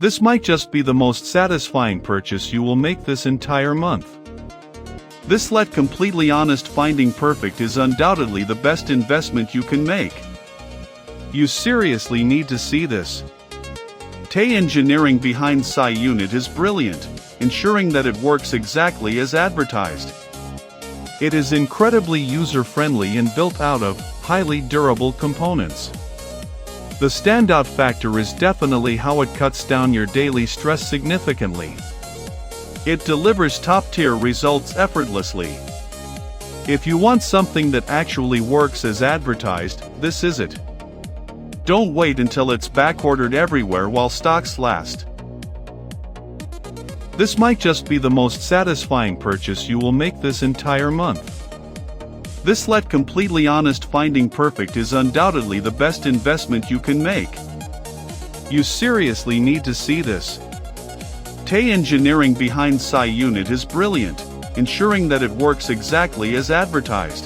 This might just be the most satisfying purchase you will make this entire month. This let completely honest finding perfect is undoubtedly the best investment you can make. You seriously need to see this. The engineering behind HIACE unit is brilliant, ensuring that it works exactly as advertised. It is incredibly user-friendly and built out of highly durable components. The standout factor is definitely how it cuts down your daily stress significantly. It delivers top-tier results effortlessly. If you want something that actually works as advertised, this is it. Don't wait until it's backordered everywhere while stocks last. This might just be the most satisfying purchase you will make this entire month. This let completely honest finding perfect is undoubtedly the best investment you can make. You seriously need to see this. The engineering behind HIACE unit is brilliant, ensuring that it works exactly as advertised.